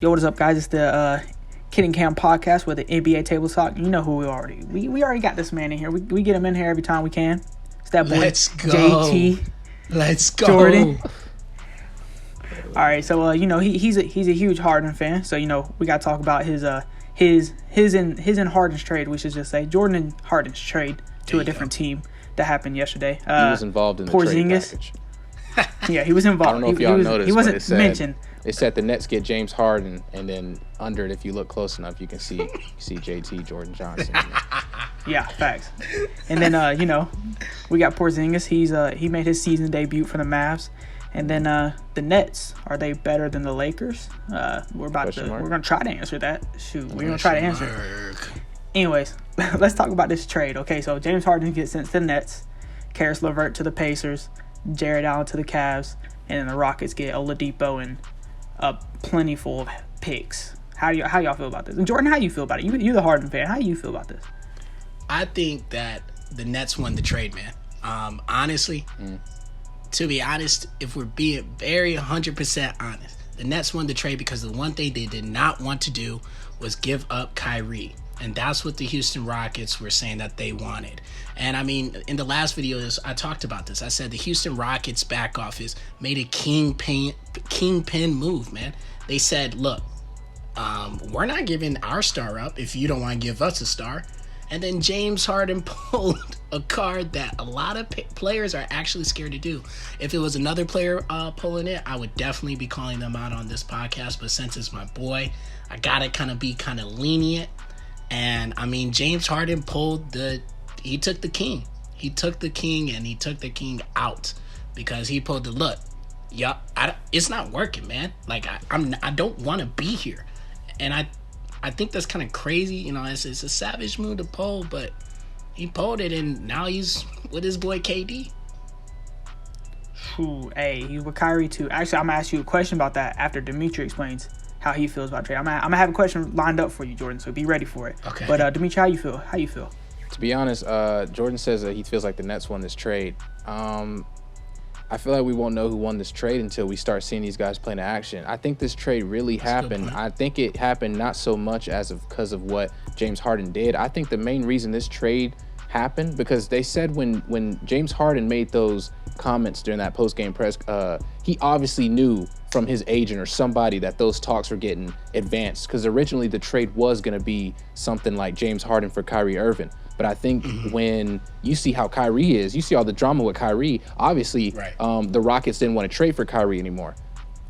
Yo, what is up, guys? It's the Kid and Kam podcast with the NBA Table Talk. You know who we already got this man in here. We get him in here every time we can. It's that boy, Let's go. JT. Let's go. Jordan. All right, so he's a huge Harden fan. So we got to talk about his and Harden's trade. We should just say Jordan and Harden's trade to a different team that happened yesterday. He was involved in the trade package. Yeah, he was involved. I don't know if y'all noticed. He wasn't mentioned. It said the Nets get James Harden, and then under it, if you look close enough, you can see JT, Jordan Johnson. Yeah, facts. And then we got Porzingis. He made his season debut for the Mavs. And then the Nets, are they better than the Lakers? We're gonna try to answer that. We're gonna try to answer it. Anyways, let's talk about this trade. Okay, so James Harden gets sent to the Nets, Karis LeVert to the Pacers, Jared Allen to the Cavs, and then the Rockets get Oladipo and plenty full of picks. How y'all feel about this? And Jordan, how you feel about it? You're the Harden fan. How do you feel about this? I think that the Nets won the trade, man. Honestly, to be honest, if we're being very 100% honest, the Nets won the trade because the one thing they did not want to do was give up Kyrie. And that's what the Houston Rockets were saying that they wanted. And I mean, in the last video, I talked about this. I said the Houston Rockets back office made a kingpin move, man. They said, look, we're not giving our star up if you don't want to give us a star. And then James Harden pulled a card that a lot of players are actually scared to do. If it was another player pulling it, I would definitely be calling them out on this podcast. But since it's my boy, I got to be kind of lenient. And I mean, James Harden he took the king. He took the king and he took the king out because he pulled the look. Yeah, it's not working, man. Like I don't want to be here. And I think that's kind of crazy. It's a savage move to pull, but he pulled it and now he's with his boy KD. Hey, he's with Kyrie too. Actually, I'm gonna ask you a question about that after Dimitri explains how he feels about trade. I'm gonna have a question lined up for you, Jordan, so be ready for it. Okay. But Dimitri, how you feel? To be honest, Jordan says that he feels like the Nets won this trade. I feel like we won't know who won this trade until we start seeing these guys playing action. I think this trade really happened. I think it happened not so much because of what James Harden did. I think the main reason this trade happened because they said when James Harden made those comments during that post-game press, he obviously knew from his agent or somebody that those talks were getting advanced because originally the trade was going to be something like James Harden for Kyrie Irving. But I think when you see how Kyrie is, you see all the drama with Kyrie, obviously the Rockets didn't want to trade for Kyrie anymore.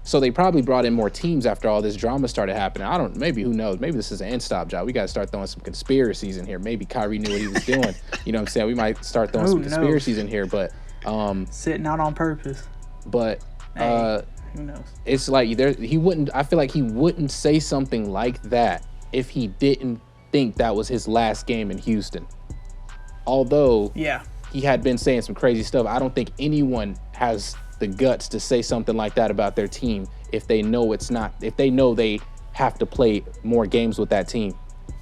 So they probably brought in more teams after all this drama started happening. Who knows? Maybe this is an end-stop job. We got to start throwing some conspiracies in here. Maybe Kyrie knew what he was doing. You know what I'm saying? We might start throwing some conspiracies in here, but sitting out on purpose. But who knows? It's like he wouldn't. I feel like he wouldn't say something like that if he didn't think that was his last game in Houston. Although he had been saying some crazy stuff, I don't think anyone has the guts to say something like that about their team if they know if they know they have to play more games with that team.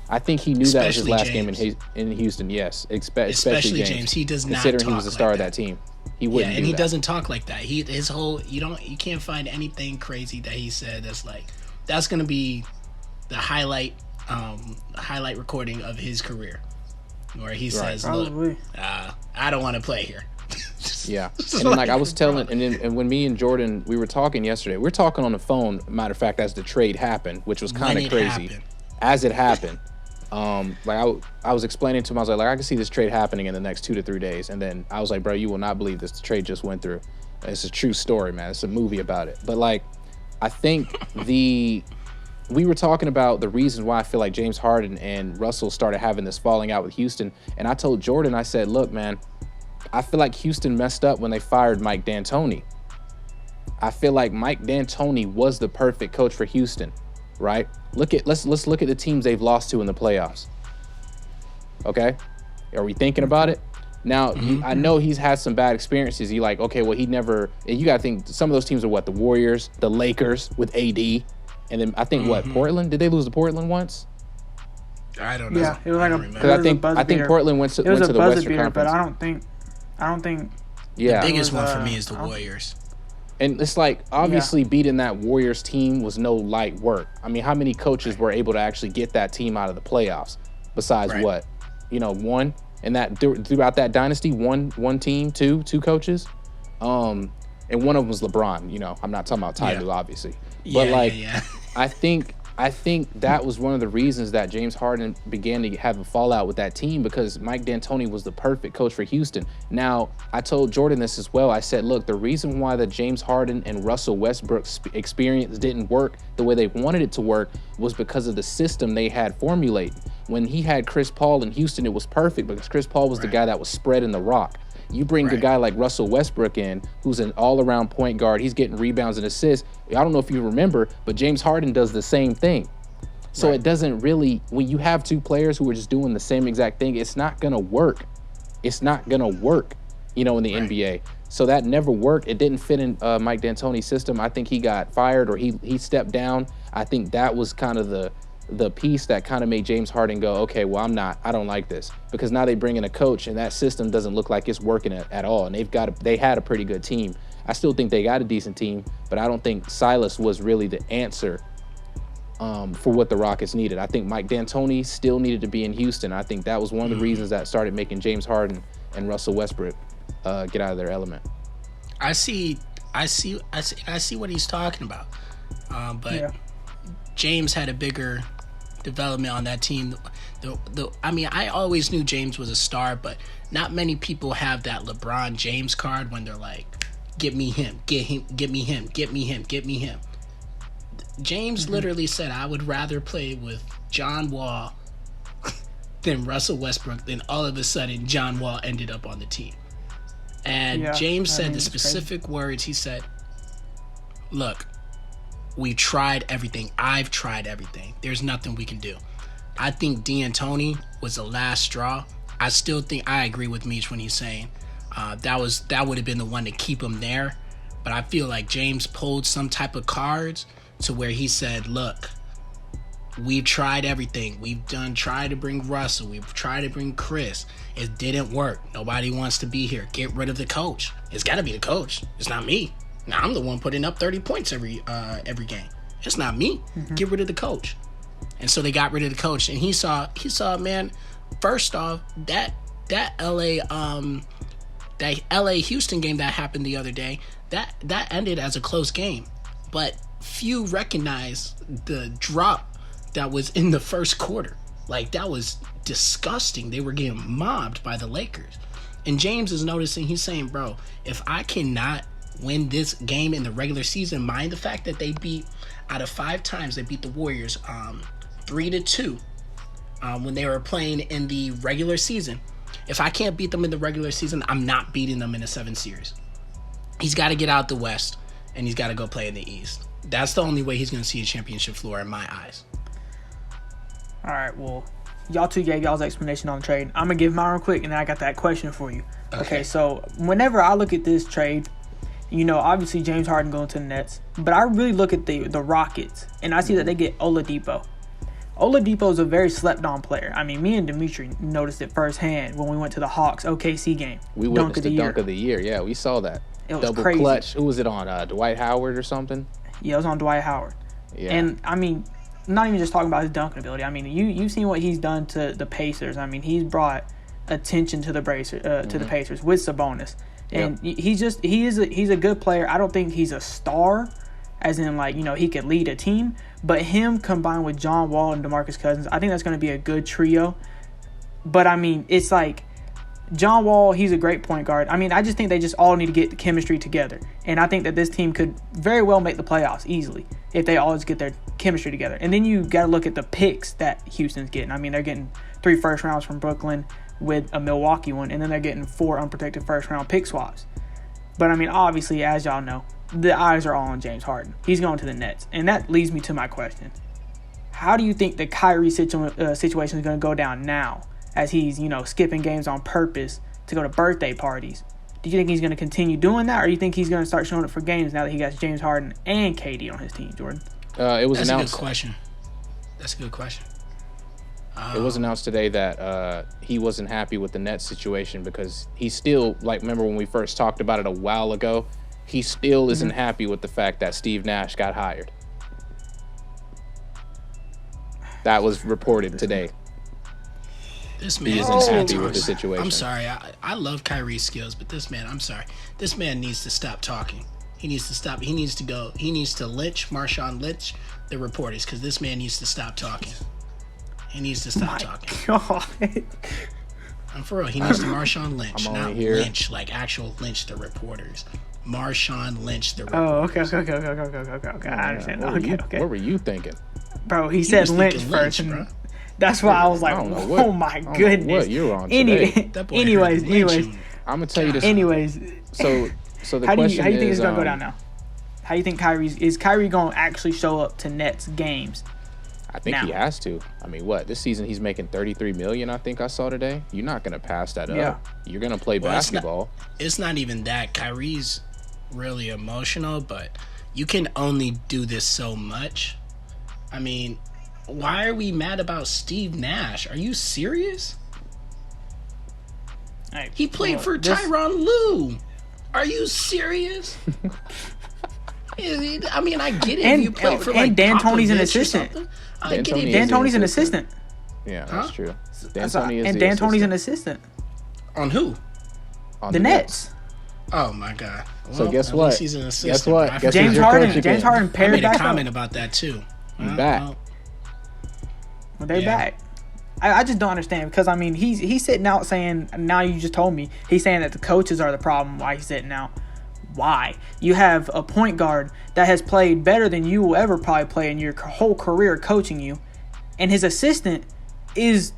I think he knew that was his last game in Houston. Yes, especially James. He does not considering talk he was the star like of that team. He wouldn't. Yeah, and do he that. doesn't talk like that. You can't find anything crazy that he said that's gonna be the highlight recording of his career, where he says, "Look, I don't want to play here." Yeah, and then I was telling, and when me and Jordan we were talking yesterday, we were talking on the phone. Matter of fact, as the trade happened, which was kind of crazy, as it happened. I was explaining to him, I was like, I can see this trade happening in the next 2 to 3 days, and then I was like, bro, you will not believe this. The trade just went through. It's a true story, man. It's a movie about it. But I think we were talking about the reasons why I feel like James Harden and Russell started having this falling out with Houston, and I told Jordan, I said, look, man, I feel like Houston messed up when they fired Mike D'Antoni. I feel like Mike D'Antoni was the perfect coach for Houston, right? Let's look at the teams they've lost to in the playoffs. Okay, are we thinking about it? Now, I know he's had some bad experiences. You got to think some of those teams are what? The Warriors, the Lakers with AD, and then I think Portland? Did they lose to Portland once? I don't know. Yeah, it was like I think Portland went to the Western Conference. But I don't think. Yeah, the biggest one for me is the Warriors. And it's like, obviously beating that Warriors team was no light work. I mean, how many coaches were able to actually get that team out of the playoffs besides what? One? And that throughout that dynasty, one team, two coaches. And one of them was LeBron. I'm not talking about Ty Lue, obviously. But I think that was one of the reasons that James Harden began to have a fallout with that team, because Mike D'Antoni was the perfect coach for Houston. Now, I told Jordan this as well. I said, look, the reason why the James Harden and Russell Westbrook experience didn't work the way they wanted it to work was because of the system they had formulated. When he had Chris Paul in Houston, it was perfect because Chris Paul was the guy that was spreading the rock. You bring a guy like Russell Westbrook in, who's an all-around point guard. He's getting rebounds and assists. I don't know if you remember, but James Harden does the same thing. So it doesn't really, when you have two players who are just doing the same exact thing, it's not going to work. It's not going to work, in the NBA. So that never worked. It didn't fit in Mike D'Antoni's system. I think he got fired or he stepped down. I think that was kind of the piece that kind of made James Harden go, okay, well, I don't like this, because now they bring in a coach and that system doesn't look like it's working at all. And they had a pretty good team. I still think they got a decent team, but I don't think Silas was really the answer for what the Rockets needed. I think Mike D'Antoni still needed to be in Houston. I think that was one of the reasons that started making James Harden and Russell Westbrook get out of their element. I see what he's talking about. But James had a bigger development on that team. I always knew James was a star, but not many people have that LeBron James card when they're like, get me him, get him, get me him, get me him, get me him. James literally said, I would rather play with John Wall than Russell Westbrook. Then all of a sudden, John Wall ended up on the team. And James said the specific words. He said, look, we tried everything. I've tried everything. There's nothing we can do. I think D'Antoni was the last straw. I still think I agree with Meech when he's saying that would have been the one to keep him there. But I feel like James pulled some type of cards to where he said, look, we've tried everything. We've tried to bring Russell. We've tried to bring Chris. It didn't work. Nobody wants to be here. Get rid of the coach. It's got to be the coach. It's not me. Now I'm the one putting up 30 points every game. It's not me. Get rid of the coach. And so they got rid of the coach. And he saw, man, first off, that LA Houston game that happened the other day, that ended as a close game. But few recognize the drop that was in the first quarter. Like, that was disgusting. They were getting mobbed by the Lakers. And James is noticing, he's saying, bro, if I cannot win this game in the regular season, mind the fact that they beat, out of 5 times, they beat the Warriors 3-2 when they were playing in the regular season. If I can't beat them in the regular season, I'm not beating them in a 7 series. He's got to get out the West, and he's got to go play in the East. That's the only way he's going to see a championship floor in my eyes. All right, well, y'all two gave y'all's explanation on the trade. I'm going to give mine real quick, and then I got that question for you. Okay, so whenever I look at this trade, obviously James Harden going to the Nets, but I really look at the Rockets, and I see that they get Oladipo. Oladipo is a very slept-on player. I mean, me and Dimitri noticed it firsthand when we went to the Hawks OKC game. We witnessed the dunk of the year. Yeah, we saw that. It was double crazy. Clutch. Who was it on? Dwight Howard or something? Yeah, it was on Dwight Howard. Yeah. And, I mean, not even just talking about his dunking ability. I mean, you've seen what he's done to the Pacers. I mean, he's brought attention to the Pacers with Sabonis. And he's a good player. I don't think he's a star, as in, like, he could lead a team. But him combined with John Wall and DeMarcus Cousins, I think that's going to be a good trio. But, I mean, it's like John Wall, he's a great point guard. I mean, I just think they just all need to get the chemistry together. And I think that this team could very well make the playoffs easily if they all just get their chemistry together. And then you got to look at the picks that Houston's getting. I mean, they're getting 3 first rounds from Brooklyn with a Milwaukee one, and then they're getting 4 unprotected first-round pick swaps. But, I mean, obviously, as y'all know, the eyes are all on James Harden. He's going to the Nets. And that leads me to my question. How do you think the Kyrie situation is going to go down now as he's, skipping games on purpose to go to birthday parties? Do you think he's going to continue doing that, or do you think he's going to start showing up for games now that he got James Harden and KD on his team, Jordan? That's announced. That's a good question. It was announced today that he wasn't happy with the Nets situation because he's still, like, remember when we first talked about it a while ago, he still isn't happy with the fact that Steve Nash got hired. That was reported today. This man isn't happy with the situation. I'm sorry. I love Kyrie's skills, but this man, I'm sorry. This man needs to stop talking. He needs to stop. He needs to go. He needs to Marshawn Lynch the reporters, because this man needs to stop talking. He needs to stop talking. God. I'm for real. He needs to Marshawn Lynch, not here. Lynch, like actual Lynch the reporters. Marshawn Lynch the reporters. Oh, okay. I understand. Okay. What were you thinking? Bro, he said Lynch first. Bro. That's why I was like, oh my goodness. What you're on today. Anyways. I'm gonna tell you this. Anyways. So the how do question you think is, it's gonna go down now? How do you think is Kyrie gonna actually show up to Nets games? I think he has to. I mean, this season he's making $33 million, I think I saw today. You're not gonna pass that up. You're gonna play basketball. It's not even that. Kyrie's really emotional, but you can only do this so much. I mean, why are we mad about Steve Nash? Are you serious? He played for Tyronn Lue. Are you serious? I mean, I get it. And you play for and D'Antoni's an assistant. I get it. D'Antoni's an assistant. Yeah, that's true. D'Antoni's an assistant. On who? On the Nets. Oh my God. Well, so guess what? He's an assistant. Guess what? James Harden I made a back comment up. about that too. He's back. Well, they back. I just don't understand, because I mean he's sitting out saying, now you just told me he's saying that the coaches are the problem why he's sitting out. Why? You have a point guard that has played better than you will ever probably play in your whole career coaching you, and his assistant is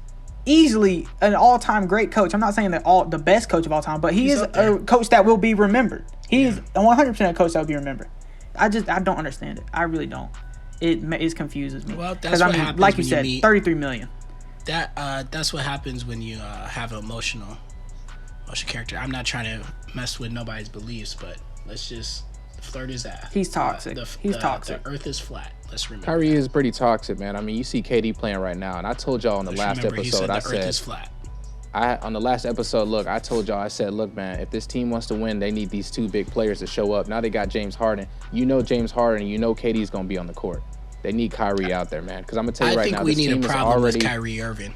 easily an all-time great coach. I'm not saying that the best coach of all time, but he's is a coach that will be remembered. He is 100% a coach that will be remembered. I don't understand it. I really don't. It confuses me. Well, that's what happens like you when said, you meet, $33 million. That's what happens when you have an emotional character. I'm not trying to mess with nobody's beliefs, but let's just flirt his ass. He's toxic. He's toxic. The earth is flat. Let's remember. Kyrie is pretty toxic, man. I mean, you see KD playing right now, and I told y'all on the last episode, he said the earth is flat. On the last episode, I told y'all, I said, look, man, if this team wants to win, they need these two big players to show up. Now they got James Harden. You know James Harden, and you know KD's going to be on the court. They need Kyrie out there, man. Because I'm going to tell you right now, this team is already... I think we need a problem with Kyrie Irving.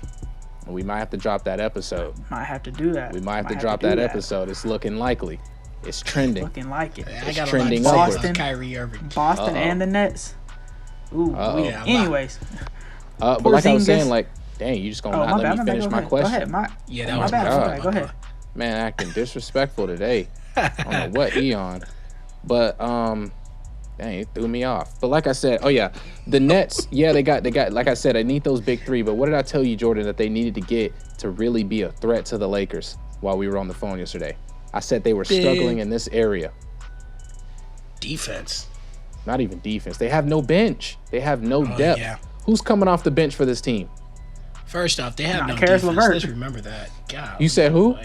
We might have to drop that episode. Might have to do that. We might have to drop that episode. It's looking likely. It's trending. Looking like it. I got trending Boston, Kyrie Irving. Boston and the Nets. Ooh, anyways. But like I was saying, dang, you just going to not let me finish my question. Go ahead. That was bad. Go ahead. Man, acting disrespectful today. I don't know what he on. But, dang, it threw me off. But like I said, the Nets, they got, like I said, I need those big three. But what did I tell you, Jordan, that they needed to get to really be a threat to the Lakers while we were on the phone yesterday? I said they were struggling in this area. Defense. Not even defense. They have no bench. They have no depth. Yeah. Who's coming off the bench for this team? First off, they have no defense. Let's remember that. God, you said who?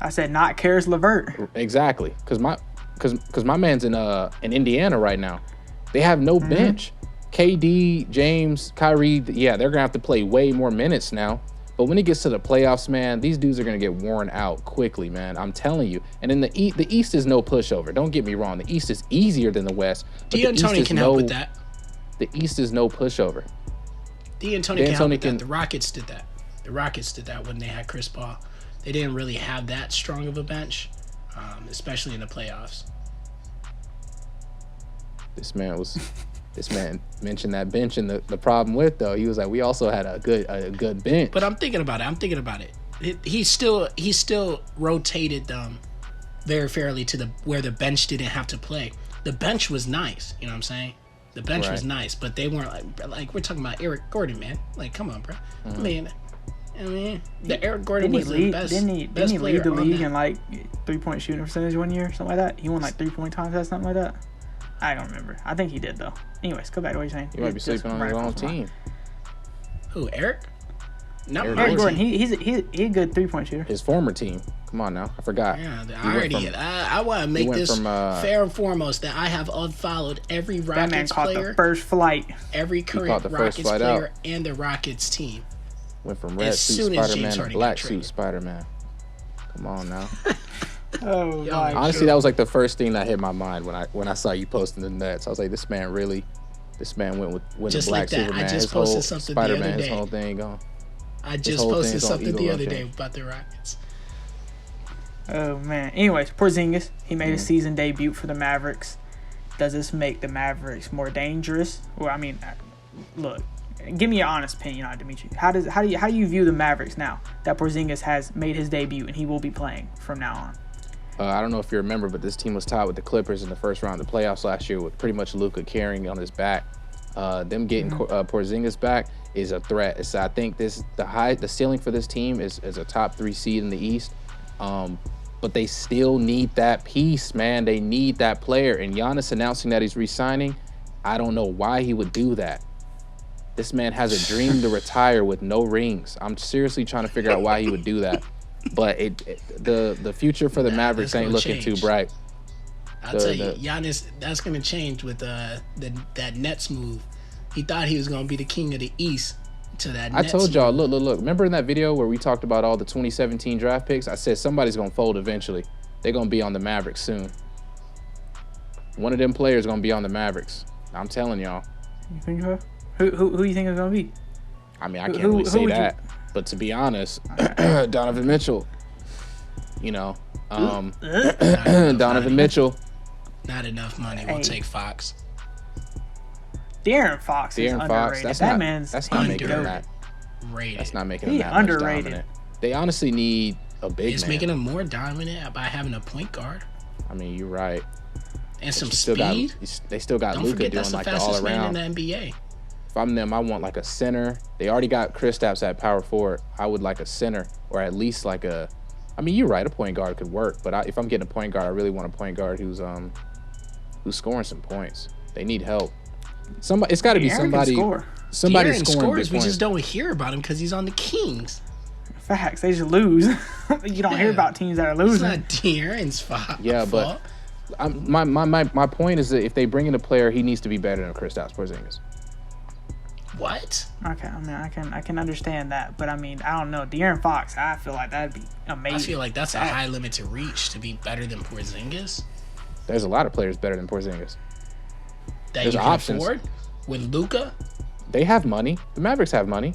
I said not Karis LeVert. Exactly, because my man's in Indiana right now. They have no bench. KD, James, Kyrie, they're gonna have to play way more minutes now. But when it gets to the playoffs, man, these dudes are gonna get worn out quickly, man. I'm telling you. And in the East is no pushover. Don't get me wrong. The East is easier than the West. D'Antoni can help with that. The East is no pushover. D'Antoni can help with that. The Rockets did that. The Rockets did that when they had Chris Paul. They didn't really have that strong of a bench, especially in the playoffs. This man mentioned that bench, and the problem with, though, he was like, we also had a good bench. But I'm thinking about it. He still rotated them very fairly to where the bench didn't have to play. The bench was nice, you know what I'm saying? The bench was nice, but they weren't like we're talking about Eric Gordon, man. Like, come on, bro. I mean, the Eric Gordon was the best. Didn't he lead the league in 3-point shooting percentage one year, something like that? He won 3-point contests, something like that. I don't remember. I think he did, though. Anyways, go back to what you're saying. You might be sleeping on your own team. Who, Eric? No, Eric Gordon. He's a good 3-point shooter. His former team. Come on now. I forgot. Yeah, I want to make this fair and foremost that I have unfollowed every Rockets that man caught player. The first flight. Every current Rockets player and the Rockets team. Went from red suit Spider-Man to black suit Spider-Man. Come on now. Oh my! Honestly, that was like the first thing that hit my mind when I saw you posting the Nets. I was like, this man went with Just the Black like that. Superman. I just his posted whole something Spider-Man, the other his day. whole thing going. I just posted something the other day rotation. about the Rockets. Oh man. Anyways, Porzingis, he made his season debut for the Mavericks. Does this make the Mavericks more dangerous? Well, I mean, look, give me your honest opinion on it, Dimitri. How do you view the Mavericks now that Porzingis has made his debut and he will be playing from now on? I don't know if you remember, but this team was tied with the Clippers in the first round of the playoffs last year with pretty much Luka carrying on his back. Them getting Porzingis back is a threat. I think the ceiling for this team is a top 3 seed in the East. But they still need that piece, man. They need that player. And Giannis announcing that he's re-signing, I don't know why he would do that. This man has a dream to retire with no rings. I'm seriously trying to figure out why he would do that. But the future for the Mavericks ain't looking too bright. I'll tell you, Giannis, that's going to change with that Nets move. He thought he was going to be the king of the East. I told y'all, look. Remember in that video where we talked about all the 2017 draft picks? I said somebody's going to fold eventually. They're going to be on the Mavericks soon. One of them players going to be on the Mavericks. I'm telling y'all. You think so? Who do you think is going to be? I mean, I can't really say that. But to be honest, Donovan Mitchell. You know, Donovan Mitchell. Not enough money. We'll take Fox. De'Aaron Fox is underrated. That's that not, man's that's not making him underrated. That's not making him that underrated. much dominant. They honestly need a big It's man. making him more dominant by having a point guard. I mean, you're right. And some speed. They still got Don't Luka forget doing that's the like the fastest all around. man in the NBA. If I'm them, I want like a center. They already got Kristaps at power forward. I would like a center or at least like a. I mean, you're right. A point guard could work, but if I'm getting a point guard, I really want a point guard who's scoring some points. They need help. It's got to be somebody. Somebody De'Aaron scoring scores. big We points. just don't hear about him because he's on the Kings. Facts. They just lose. You don't hear about teams that are It's losing. not De'Aaron's fault. Yeah, but my point is that if they bring in a player, he needs to be better than Kristaps Porzingis. What? Okay, I mean, I can understand that, but I mean, I don't know. De'Aaron Fox, I feel like that'd be amazing. I feel like that's a high limit to reach to be better than Porzingis. There's a lot of players better than Porzingis. That There's you can options. afford with Luka. They have money. The Mavericks have money.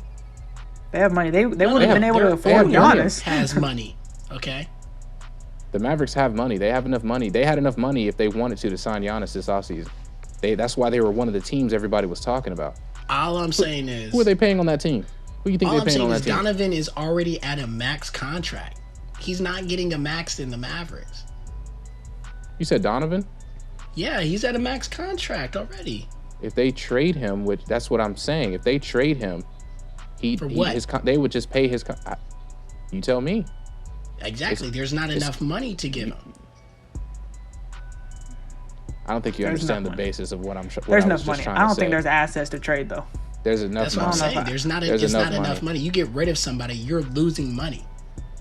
They have money. They would have been able to they have afford money. Giannis. Has money. Okay. The Mavericks have money. They have enough money. They had enough money if they wanted to sign Giannis this offseason. That's why they were one of the teams everybody was talking about. All I'm saying is, Who are they paying on that team? Who do you think all they're I'm paying saying on is that team? Donovan is already at a max contract. He's not getting a max in the Mavericks. You said Donovan? Yeah, he's at a max contract already. If they trade him, which that's what I'm saying. If they trade him, they would just pay his. You tell me. Exactly. There's not enough money to give him. I don't think you There's understand the enough money. basis of what I'm. What There's I was enough just money. trying I don't to think say. there's assets to trade though. There's enough. That's what I'm money. saying. There's not enough money. You get rid of somebody, you're losing money.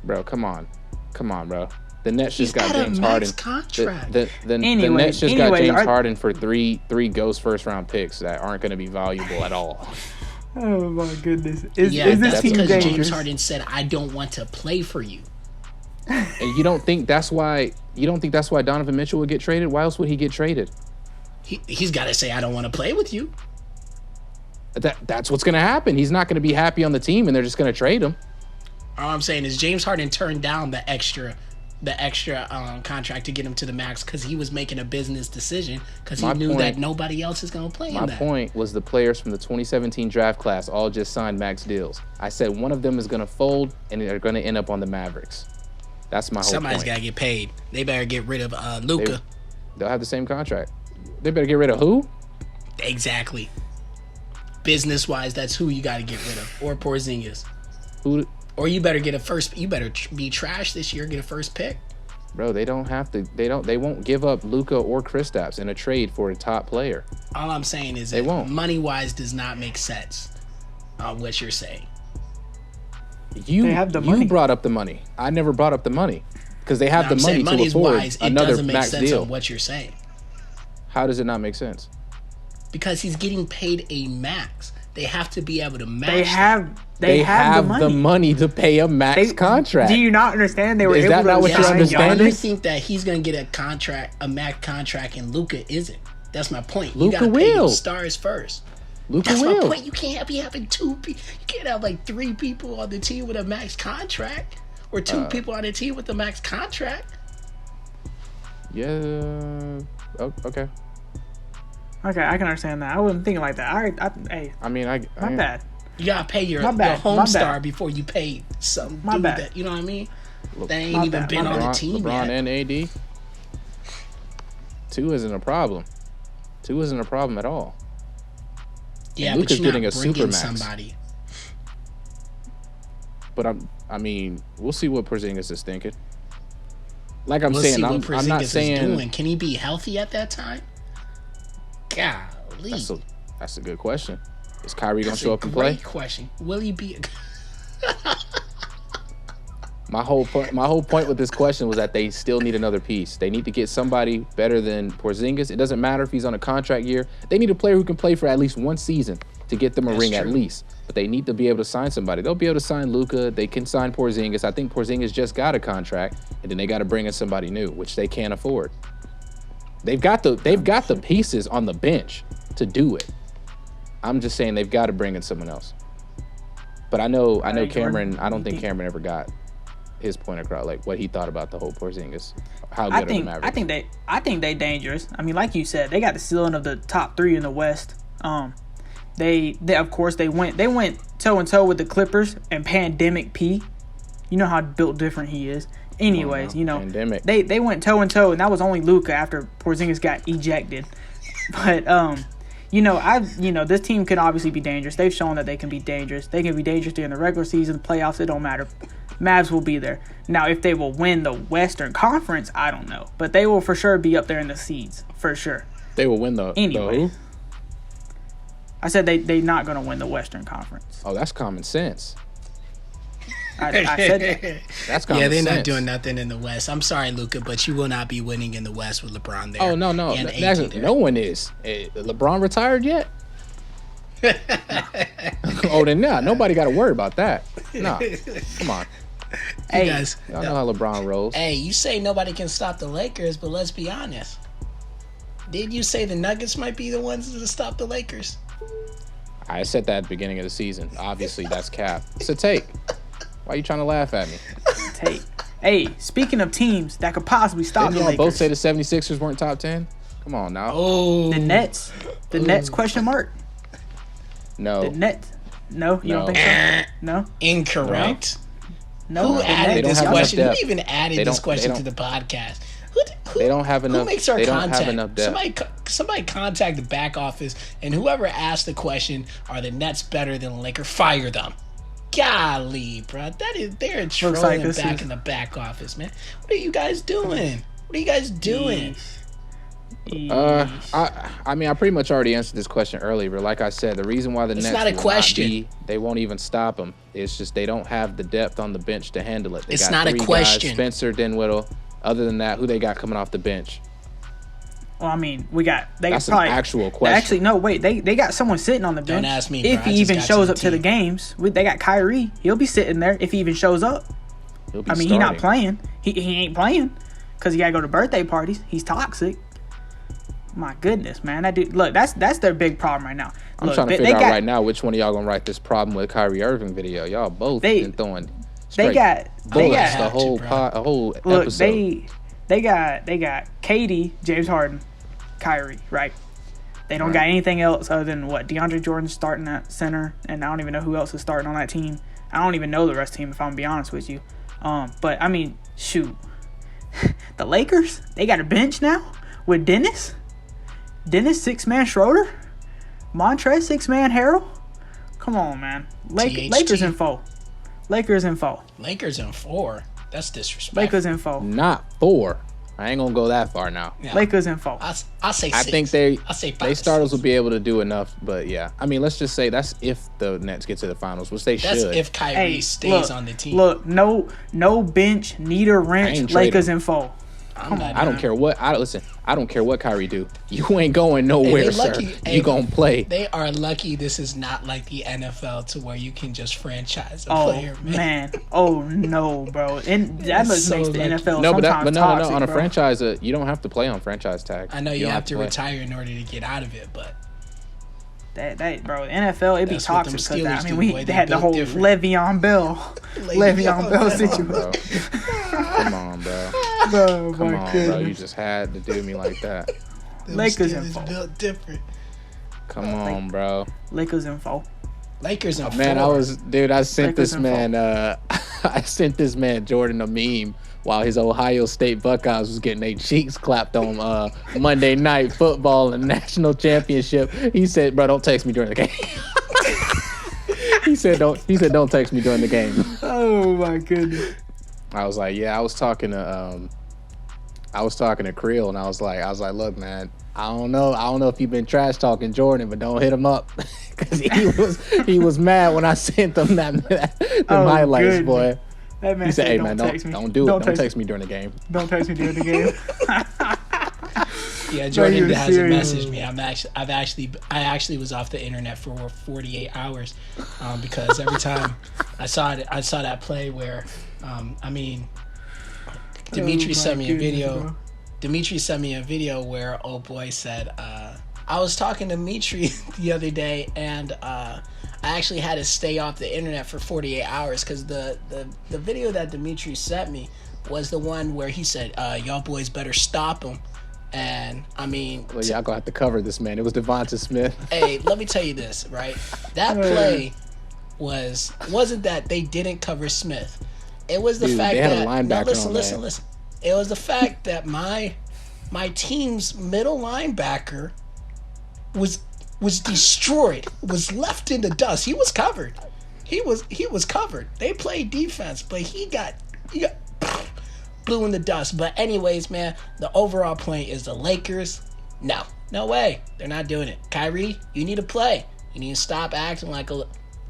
Bro, come on, bro. The Nets He's just got got James a Harden. max contract. The Nets just got anyways, James Harden for three ghost first round picks that aren't going to be valuable at all. Oh my goodness! Is Yeah, this that's team because dangerous? James Harden said, "I don't want to play for you." And you don't think that's why Donovan Mitchell would get traded? Why else would he get traded? He's got to say, "I don't want to play with you." That's what's going to happen. He's not going to be happy on the team, and they're just going to trade him. All I'm saying is James Harden turned down the extra contract to get him to the max because he was making a business decision because he knew that nobody else is going to play in that. My point was the players from the 2017 draft class all just signed max deals. I said one of them is going to fold, and they're going to end up on the Mavericks. That's my whole Somebody's point. got to get paid. They better get rid of Luka. They'll have the same contract. They better get rid of who? Exactly. Business-wise, that's who you got to get rid of. Or Porzingis. Who? Or you better get a first. You better be trash this year. Get a first pick. Bro, they don't have to. They won't give up Luka or Kristaps in a trade for a top player. All I'm saying is They won't. money-wise does not make sense on what you're saying. You have the money. You brought up the money. I never brought up the money because they have I'm the money saying to money's afford wise, it another doesn't make max sense deal. on what you're saying. How does it not make sense? Because he's getting paid a max. They have to be able to match. They have the money to pay a max contract. Do you not understand? They were Is able that to not what you're understanding? I think that he's gonna get a max contract, and Luka isn't. That's my point. Luka you gotta pay will. your stars first. Luka That's will. my point. You can't be having you can't have like 3 people on the team with a max contract, or 2 people on the team with a max contract. Yeah. Oh, okay. Okay, I can understand that. I wasn't thinking like that. My bad. You gotta pay your home star before you pay some dude that, you know what I mean? They ain't even been on the team LeBron yet. and AD. 2 isn't a problem. 2 isn't a problem at all. Yeah, Luka's but you're getting not a bringing supermax. somebody. But we'll see what Porzingis is thinking. Like I'm We'll saying, see what I'm Porzingis not is saying. doing. Can he be healthy at that time? Golly. That's a good question. Is Kyrie gonna That's show a up and play? great question. Will he be? My whole point with this question was that they still need another piece. They need to get somebody better than Porzingis. It doesn't matter if he's on a contract year. They need a player who can play for at least 1 season to get them a ring at least. But they need to be able to sign somebody. They'll be able to sign Luka. They can sign Porzingis. I think Porzingis just got a contract, and then they got to bring in somebody new, which they can't afford. They've got the pieces on the bench to do it. I'm just saying they've got to bring in someone else. But I know Cameron. I don't think Cameron ever got his point across, like what he thought about the whole Porzingis. How good are the Mavericks? I think they dangerous. I mean, like you said, they got the ceiling of the top 3 in the West. They of course they went toe and toe with the Clippers and Pandemic P. You know how built different he is. Anyways, Pandemic. They went toe and toe, and that was only Luka after Porzingis got ejected. But this team can obviously be dangerous. They've shown that they can be dangerous. They can be dangerous during the regular season, playoffs. It don't matter. Mavs will be there. Now, if they will win the Western Conference, I don't know, but they will for sure be up there in the seeds for sure. They will win the who? I said they not going to win the Western Conference. Oh, that's common sense. I said that. That's common sense. Yeah, they're not doing nothing in the West. I'm sorry, Luka, but you will not be winning in the West with LeBron there. Oh, no. No one is. LeBron retired yet? Oh, then nobody got to worry about that. No, come on. Hey, guys, y'all know how LeBron rolls. Hey, you say nobody can stop the Lakers, but let's be honest. Did you say the Nuggets might be the ones to stop the Lakers? I said that at the beginning of the season. Obviously, that's cap. It's a take. Why are you trying to laugh at me? Take. Hey, speaking of teams that could possibly stop Didn't the y'all Lakers. both say the 76ers weren't top 10? Come on now. Oh. The Nets? The Nets question mark? No. The Nets? No? You don't think so? No? Incorrect. No? Who added this question? Who even added They this don't- question they to the don't- podcast? Who They don't have enough. Who makes our they contact? don't have enough depth. Somebody contact the back office, and whoever asked the question, "Are the Nets better than the Lakers?" Fire them. Golly, bro, they're trolling in the back office, man. What are you guys doing? What are you guys doing? I mean, I pretty much already answered this question earlier, but like I said, the reason why the Nets not a question. They won't even stop them. It's just they don't have the depth on the bench to handle it. They It's got not a 3 question. Guys, Spencer Dinwiddie. Other than that, who they got coming off the bench? Well, I mean, that's an actual question. Actually, no, wait. They got someone sitting on the bench. Don't ask me, if bro. he even shows up to the games. They got Kyrie. He'll be sitting there if he even shows up. He's not playing. He ain't playing because he got to go to birthday parties. He's toxic. My goodness, man. That dude, look, that's their big problem right now. I'm trying to figure out right now which one of y'all gonna write this problem with Kyrie Irving video. Y'all both been throwing straight bullets the whole episode. They got KD, James Harden, Kyrie, right? They don't got anything else other than DeAndre Jordan starting at center, and I don't even know who else is starting on that team. I don't even know the rest of the team if I'm gonna be honest with you. But I mean, shoot, the Lakers, they got a bench now with Dennis, 6-man Schroeder, Montrezl, 6-man Harrell. Come on, man. Lakers in 4. Lakers in 4. Lakers in 4. That's disrespectful. Lakers in 4. Not 4. I ain't gonna go that far now. Yeah. Lakers in 4. I say 6. I think they starters will be able to do enough, but yeah. I mean, let's just say that's if the Nets get to the finals, which they should. That's if Kyrie stays on the team. Look, no bench, need a wrench. Lakers in 4. I don't care what. Listen, I don't care what Kyrie do. You ain't going nowhere, sir. You gonna play. They are lucky this is not like the NFL to where you can just franchise a player, man. Oh no, bro. And that makes the NFL no, sometimes toxic, on a bro. franchise, you don't have to play on franchise tag. I know you have to retire in order to get out of it, but that bro, the NFL it be toxic because they had the whole different. Le'Veon Bell situation. Come on, bro. Come on, bro. You just had to do me like that. Lakers info. Built different. Come on, bro. Lakers info. Lakers info. Man, I sent this man I sent this man Jordan a meme while his Ohio State Buckeyes was getting their cheeks clapped on Monday Night Football and the national championship. He said, "Bro, don't text me during the game." He said, "Don't text me during the game." Oh my goodness. I was like, yeah, I was talking to Creel, and I was like, look, man, I don't know if you've been trash talking Jordan, but don't hit him up because he was mad when I sent them them highlights, boy. That man he said, "Hey, man, don't do it. Don't text me during the game. Don't text me during the game." Yeah, Jordan hasn't messaged me. I actually was off the internet for 48 hours because every time I saw that play where, Dimitri sent me a video. Bro. Dimitri sent me a video where old boy said, I was talking to Dimitri the other day, and I actually had to stay off the internet for 48 hours because the video that Dimitri sent me was the one where he said, y'all boys better stop him. And well, y'all gonna have to cover this, man. It was Devonta Smith. Hey, let me tell you this, right? That play wasn't that they didn't cover Smith. It was the fact they had that a linebacker listen. It was the fact that my team's middle linebacker was destroyed, was left in the dust. He was covered. He was covered. They played defense, but he got blew in the dust. But anyways, man, the overall point is the Lakers. No way. They're not doing it. Kyrie, you need to play. You need to stop acting like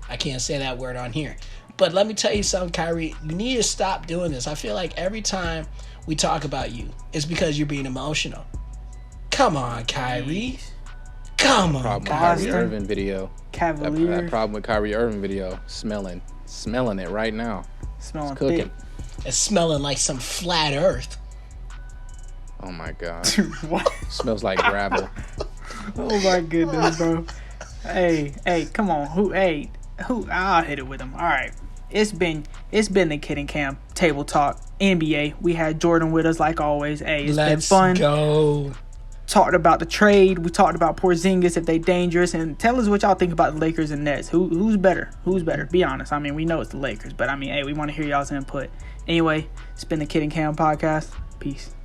I can't say that word on here. But let me tell you something, Kyrie. You need to stop doing this. I feel like every time we talk about you, it's because you're being emotional. Come on, Kyrie. Come on, Kyrie Irving video. Cavaliers. That problem with Kyrie Irving video. Smelling it right now. Smelling it's cooking. thick. It's smelling like some flat earth. Oh my god. What? Smells like gravel. Oh my goodness, bro. Hey, come on. Who? I'll hit it with him. All right. It's been the Kid and Kam table talk NBA. We had Jordan with us like always. Hey, it's been fun. Let's go. Talked about the trade. We talked about Porzingis if they dangerous, and tell us what y'all think about the Lakers and Nets. Who's better? Be honest. We know it's the Lakers, but hey, we want to hear y'all's input. Anyway, it's been the Kid and Kam podcast. Peace.